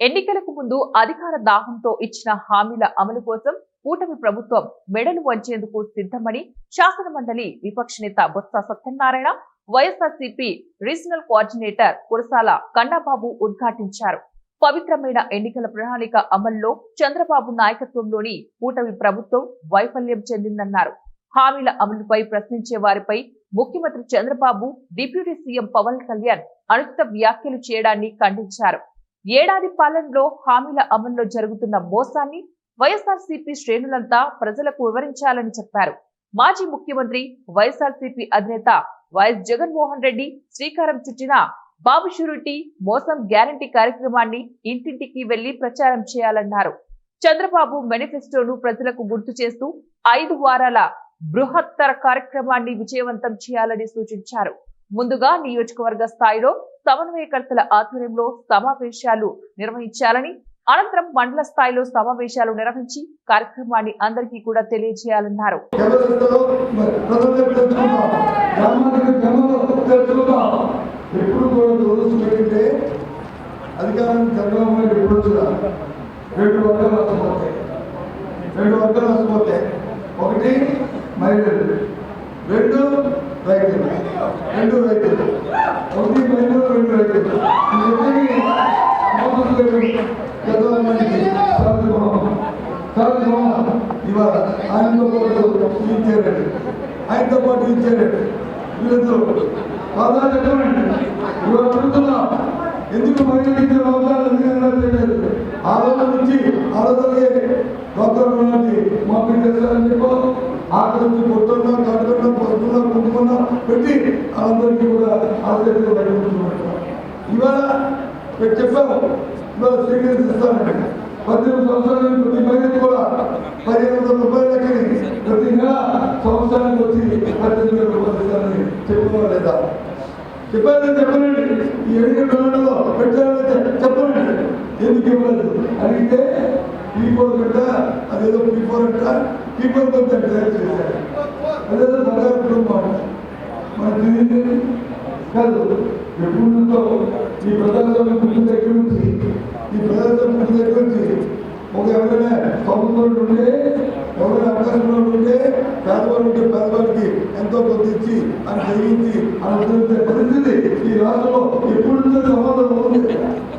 ఎన్నికలకు ముందు అధికార దాహంతో ఇచ్చిన హామీల అమలు కోసం కూటమి ప్రభుత్వం మెడలు వంచేందుకు సిద్ధమని శాసనమండలి విపక్ష నేత బొత్స సత్యనారాయణ, వైఎస్ఆర్సీపీ రీజనల్ కోఆర్డినేటర్ కురసాల కన్నబాబు ఉద్ఘాటించారు. పవిత్రమైన ఎన్నికల ప్రణాళిక అమల్లో చంద్రబాబు నాయకత్వంలోని కూటమి ప్రభుత్వం వైఫల్యం చెందిందన్నారు. హామీల అమలుపై ప్రశ్నించే వారిపై ముఖ్యమంత్రి చంద్రబాబు, డిప్యూటీ సీఎం పవన్ కళ్యాణ్ అనుచిత వ్యాఖ్యలు చేయడాన్ని ఖండించారు. ఏడాది పాలనలో హామీల అమల్లో జరుగుతున్న మోసాన్ని వైఎస్ఆర్సీపీ శ్రేణులంతా ప్రజలకు వివరించాలని చెప్పారు. మాజీ ముఖ్యమంత్రి, వైఎస్ఆర్సీపీ అధినేత వైఎస్ జగన్మోహన్ రెడ్డి శ్రీకారం చుట్టిన బాబు షూరిటీ మోసం గ్యారంటీ కార్యక్రమాన్ని ఇంటింటికి వెళ్లి ప్రచారం చేయాలన్నారు. చంద్రబాబు మేనిఫెస్టోను ప్రజలకు గుర్తు చేస్తూ 5 వారాల బృహత్తర కార్యక్రమాన్ని విజయవంతం చేయాలని సూచించారు. ముందుగా నియోజకవర్గ స్థాయిలో సమన్వయకర్తల ఆధ్వర్యంలో సమావేశాలు నిర్వహించాలని, అనంతరం మండల స్థాయిలో సమావేశాలు నిర్వహించి కార్యక్రమాన్ని అందరికీ కూడా తెలియజేయాలన్నారు. ఒకటి మహిళలు, రెండు రైతులు, రెండు రైతులు, ఒకటి మహిళలు, రెండు రైతులు. ఇవాళ ఆయనతో పాటు ఇచ్చారండి వీళ్ళిద్దరు బాగా చెప్పండి. ఇవాళ అడుగుతున్నా, ఎందుకు మహిళలు ఇచ్చే అవసరాలు తెలియదు. ఆ రోజు నుంచి ఆ రోజు డాక్టర్ మాకు చేస్తారని చెప్పు ఆకలి నుంచి పొట్టున్నా, కట్టుకున్నా, పడుతున్నా, పుట్టుకున్నా పెట్టి అందరికీ కూడా ఆశ్చర్యంగా బయటకుంటున్నారు. ఇవాళ చెప్పాము, ఇవాళ స్వీకరిస్తానండి. 18 సంవత్సరాల ప్రతి మహిళకి కూడా 1500 రూపాయలకి ప్రతి నెల సంవత్సరానికి వచ్చి 18,000 రూపాయలు ఇస్తారని చెప్పుకోవాలి లేదా? చెప్పారని చెప్పనండి. ఈ ఎన్నికల ప్రణాళికలో పెట్టారంటే చెప్పండి. ఎందుకు ఇవ్వలేదు అడిగితే P4 పెట్ట, అదేదో P4 అంట, P4 తయారు చేశారు. అదేదో బంగారు కుటుంబం మనకు తెలియదు కాదు. ఎప్పుడు ఈ ప్రజాస్వామ్యం ముందు దగ్గర నుంచి ఒక ఎవరైనా ప్రభుత్వం ఉంటే, ఎవరైనా అవకాశంలో ఉంటే, పేదవాళ్ళు ఉంటే పేదవాడికి ఎంతో కొంత ఇచ్చి అని గ్రహించి అనుసరించే పరిస్థితి ఈ రాష్ట్రంలో ఎప్పుడు నుంచో సమాధానం ఉంది.